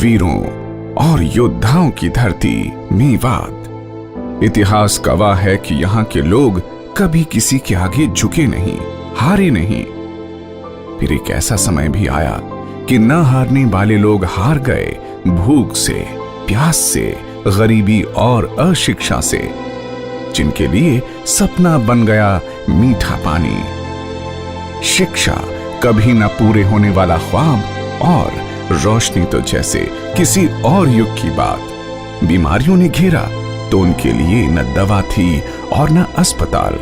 वीरों और योद्धाओं की धरती मेवात। इतिहास गवाह है कि यहाँ के लोग कभी किसी के आगे झुके नहीं, हारे नहीं। फिर एक ऐसा समय भी आया कि न हारने वाले लोग हार गए, भूख से, प्यास से, गरीबी और अशिक्षा से, जिनके लिए सपना बन गया मीठा पानी। शिक्षा कभी न पूरे होने वाला ख्वाब और रोशनी तो जैसे किसी और युग की बात। बीमारियों ने घेरा तो उनके लिए न दवा थी और न अस्पताल।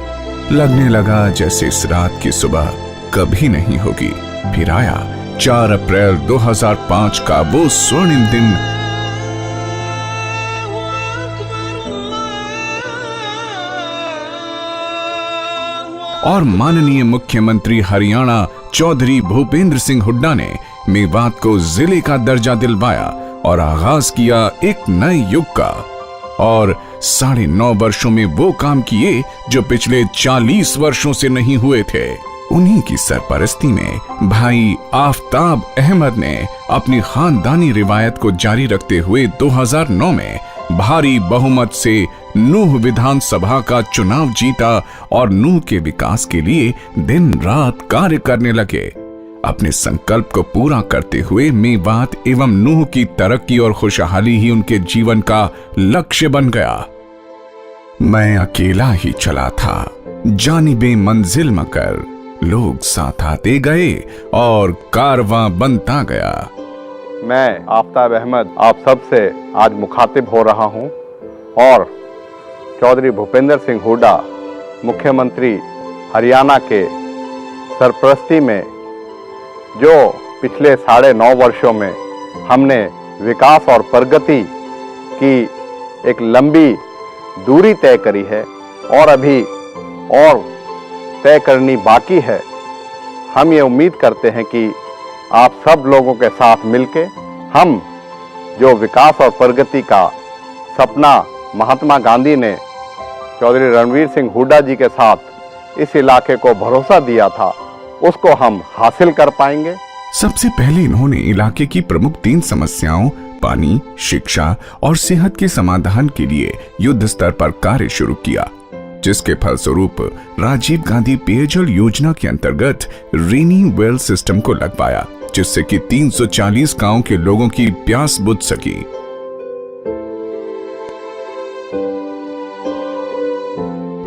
लगने लगा जैसे इस रात की सुबह कभी नहीं होगी। फिर आया 4 अप्रैल 2005 का वो स्वर्णिम दिन, और माननीय मुख्यमंत्री हरियाणा चौधरी भूपेंद्र सिंह हुड्डा ने मेवात को जिले का दर्जा दिलवाया और आगाज किया एक नए युग का। और 9.5 वर्षों में वो काम किए जो पिछले 40 वर्षों से नहीं हुए थे। उन्हीं की सरपरस्ती में भाई आफ्ताब अहमद ने अपनी खानदानी रिवायत को जारी रखते हुए 2009 में भारी बहुमत से नूह विधानसभा का चुनाव जीता और नूह के विकास के लिए दिन रात कार्य करने लगे। अपने संकल्प को पूरा करते हुए मेवात एवं नूह की तरक्की और खुशहाली ही उनके जीवन का लक्ष्य बन गया। मैं अकेला ही चला था, जानिबे मंजिल मकर, लोग साथ आते गए और कारवां बनता गया। मैं आफ्ताब अहमद आप सबसे आज मुखातिब हो रहा हूं और चौधरी भूपेंद्र सिंह हुड्डा मुख्यमंत्री हरियाणा के सरपरस्ती में जो पिछले 9.5 वर्षों में हमने विकास और प्रगति की एक लंबी दूरी तय करी है और अभी और तय करनी बाकी है। हम ये उम्मीद करते हैं कि आप सब लोगों के साथ मिलके हम जो विकास और प्रगति का सपना महात्मा गांधी ने चौधरी रणवीर सिंह हुड्डा जी के साथ इस इलाके को भरोसा दिया था, उसको हम हासिल कर पाएंगे। सबसे पहले इन्होंने इलाके की प्रमुख 3 समस्याओं पानी, शिक्षा और सेहत के समाधान के लिए युद्ध स्तर पर कार्य शुरू किया, जिसके फलस्वरूप राजीव गांधी पेयजल योजना के अंतर्गत रेनी वेल सिस्टम को लगवाया, जिससे कि 340 गांव के लोगों की प्यास बुझ सकी।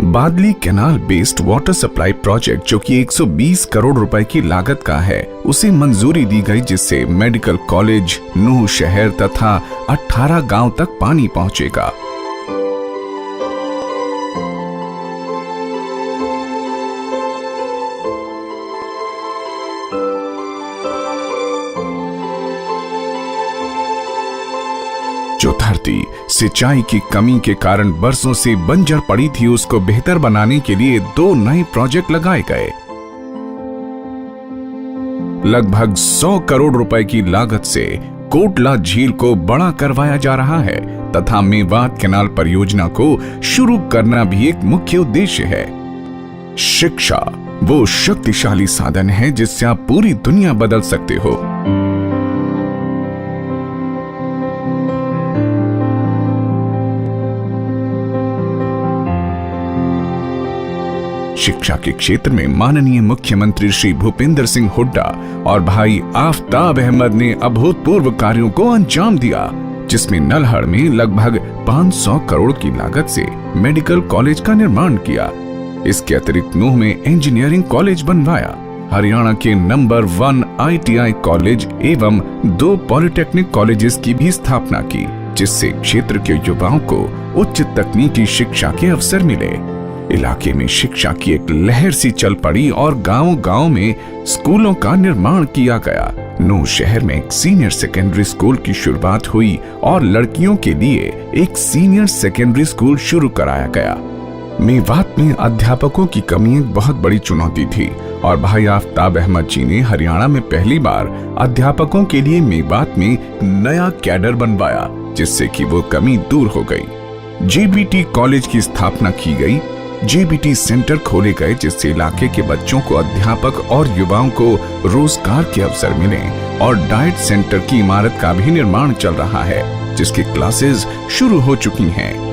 Badli canal based water supply project, जो कि 120 करोड़ रुपए की लागत का है, उसे मंजूरी दी गई, जिससे मेडिकल कॉलेज, नूह शहर तथा 18 गांव तक पानी पहुंचेगा। जो धरती सिंचाई की कमी के कारण बरसों से बंजर पड़ी थी, उसको बेहतर बनाने के लिए 2 नए प्रोजेक्ट लगाए गए। लगभग 100 करोड़ रुपए की लागत से कोटला झील को बड़ा करवाया जा रहा है तथा मेवात कैनाल परियोजना को शुरू करना भी एक मुख्य उद्देश्य है। शिक्षा वो शक्तिशाली साधन है जिससे आप पूरी दुनिया बदल सकते हो। शिक्षा के क्षेत्र में माननीय मुख्यमंत्री श्री भूपेंद्र सिंह हुड्डा और भाई आफ्ताब अहमद ने अभूतपूर्व कार्यों को अंजाम दिया, जिसमें नलहड़ में लगभग 500 करोड़ की लागत से मेडिकल कॉलेज का निर्माण किया। इसके अतिरिक्त नूह में इंजीनियरिंग कॉलेज बनवाया, हरियाणा के नंबर 1 ITI कॉलेज एवं 2 पॉलिटेक्निक कॉलेजेस की भी स्थापना की, जिससे क्षेत्र के युवाओं को उच्च तकनीकी शिक्षा के अवसर मिले। इलाके में शिक्षा की एक लहर सी चल पड़ी और गांव-गांव में स्कूलों का निर्माण किया गया। नूह शहर में एक सीनियर सेकेंडरी स्कूल की शुरुआत हुई और लड़कियों के लिए एक सीनियर सेकेंडरी स्कूल शुरू कराया गया। मेवात में अध्यापकों की कमी एक बहुत बड़ी चुनौती थी और भाई आफ्ताब अहमद जी ने हरियाणा में पहली बार अध्यापकों के लिए मेवात में नया कैडर बनवाया, जिससे कि वो कमी दूर हो गई। JBT कॉलेज की स्थापना की गई, जेबीटी सेंटर खोले गए, जिससे इलाके के बच्चों को अध्यापक और युवाओं को रोजगार के अवसर मिले। और डाइट सेंटर की इमारत का भी निर्माण चल रहा है, जिसकी क्लासेस शुरू हो चुकी हैं।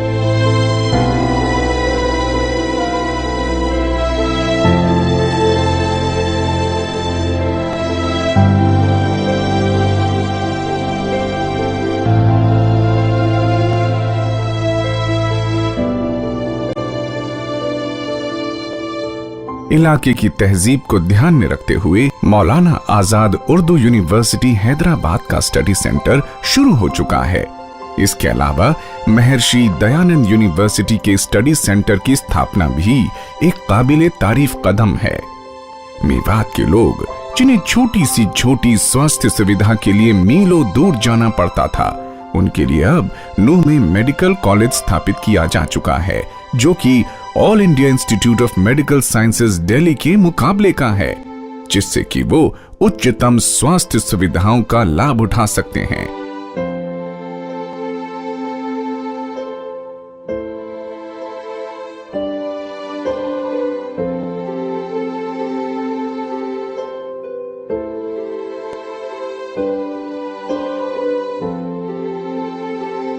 इलाके की तहजीब को ध्यान में रखते हुए मौलाना आजाद उर्दू यूनिवर्सिटी हैदराबाद का स्टडी सेंटर शुरू हो चुका है। इसके अलावा महर्षि दयानंद यूनिवर्सिटी के स्टडी सेंटर की स्थापना भी एक काबिले तारीफ कदम है। मेवात के लोग, जिन्हें छोटी स्वास्थ्य सुविधा के लिए मीलों दूर जाना पड़ता था, उनके लिए अब नूह में मेडिकल कॉलेज स्थापित किया जा चुका है, जो कि all India institute of medical sciences Delhi के मुकाबले का है, जिससे कि वो उच्चतम स्वास्थ्य सुविधाओं का लाभ उठा सकते हैं।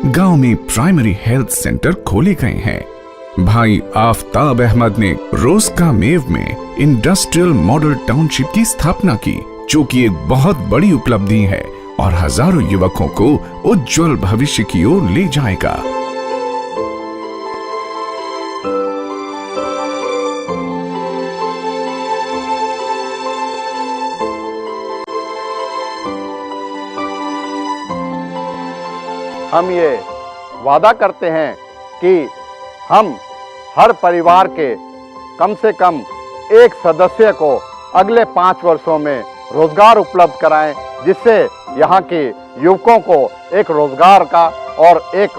गांव में प्राइमरी हेल्थ सेंटर खोले गए हैं। भाई आफ्ताब अहमद ने रोजका मेव में इंडस्ट्रियल मॉडल टाउनशिप की स्थापना की, जो कि एक बहुत बड़ी उपलब्धि है और हजारों युवकों को उज्जवल भविष्य की ओर ले जाएगा। हम ये वादा करते हैं कि हम हर परिवार के कम से कम एक सदस्य को अगले 5 वर्षों में रोजगार उपलब्ध कराएं, जिससे यहाँ के युवकों को एक रोजगार का और एक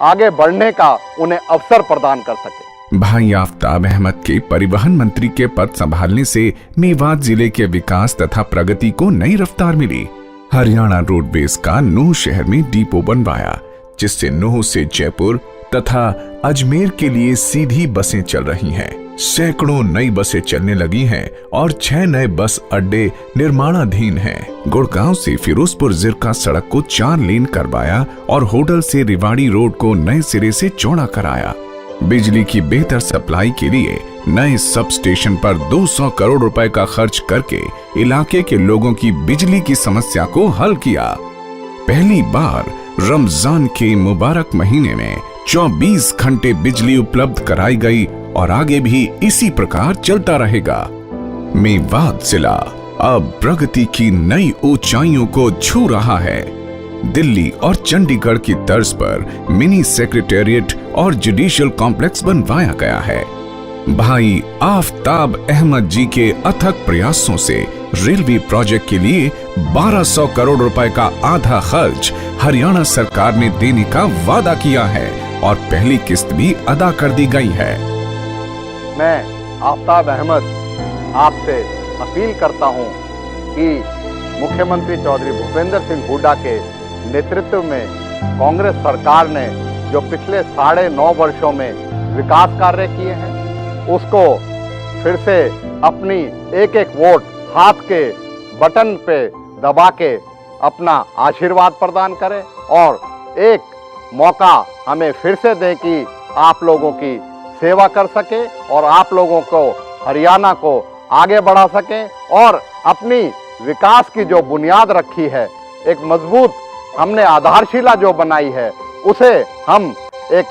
आगे बढ़ने का उन्हें अवसर प्रदान कर सके। भाई आफ्ताब अहमद के परिवहन मंत्री के पद संभालने से मेवात जिले के विकास तथा प्रगति को नई रफ्तार मिली। हरियाणा रोडवेज का नूह शहर में डिपो बनवाया, जिससे नूह से जयपुर तथा अजमेर के लिए सीधी बसें चल रही हैं। सैकड़ों नई बसें चलने लगी हैं और 6 नए बस अड्डे निर्माणाधीन हैं। गुड़गांव से फिरोजपुर जिरका सड़क को 4 लेन करवाया और होडल से रिवाड़ी रोड को नए सिरे से चौड़ा कराया। बिजली की बेहतर सप्लाई के लिए नए सब स्टेशन पर 200 करोड़ रुपए का खर्च करके इलाके के लोगों की बिजली की समस्या को हल किया। पहली बार रमजान के मुबारक महीने में 24 घंटे बिजली उपलब्ध कराई गई और आगे भी इसी प्रकार चलता रहेगा। मेवात जिला अब प्रगति की नई ऊंचाइयों को छू रहा है। दिल्ली और चंडीगढ़ की तर्ज पर मिनी सेक्रेटेरिएट और जुडिशियल कॉम्प्लेक्स बनवाया गया है। भाई आफ्ताब अहमद जी के अथक प्रयासों से रेलवे प्रोजेक्ट के लिए 1200 करोड़ रुपए का आधा खर्च हरियाणा सरकार ने देने का वादा किया है और पहली किस्त भी अदा कर दी गई है। मैं आफ्ताब अहमद आपसे अपील करता हूं कि मुख्यमंत्री चौधरी भूपेंद्र सिंह हुड्डा के नेतृत्व में कांग्रेस सरकार ने जो पिछले 9.5 वर्षों में विकास कार्य किए हैं, उसको फिर से अपनी एक वोट हाथ के बटन पे दबा के अपना आशीर्वाद प्रदान करें और एक मौका हमें फिर से दें कि आप लोगों की सेवा कर सके और आप लोगों को, हरियाणा को आगे बढ़ा सकें और अपनी विकास की जो बुनियाद रखी है, एक मजबूत हमने आधारशिला जो बनाई है, उसे हम एक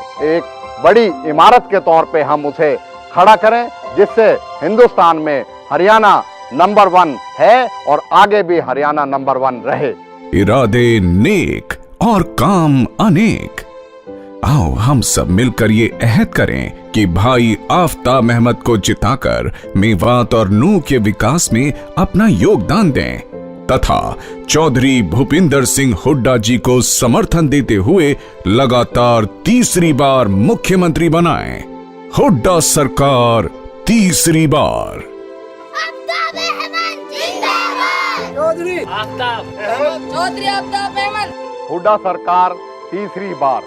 बड़ी इमारत के तौर पे हम उसे खड़ा करें, जिससे हिंदुस्तान में हरियाणा नंबर 1 है और आगे भी हरियाणा नंबर 1 रहे। इरादे नेक और काम अनेक। आओ हम सब मिलकर ये अहद करें कि भाई आफ्ताब अहमद को जिताकर मेवात और नूह के विकास में अपना योगदान दें तथा चौधरी भूपिंदर सिंह हुड्डा जी को समर्थन देते हुए लगातार तीसरी बार मुख्यमंत्री बनाएं। हुड्डा सरकार तीसरी बार। आफ्ताब अहमद जिंदाबाद। चौधरी आफ्ताब अहमद। हुड्डा सरकार तीसरी बार।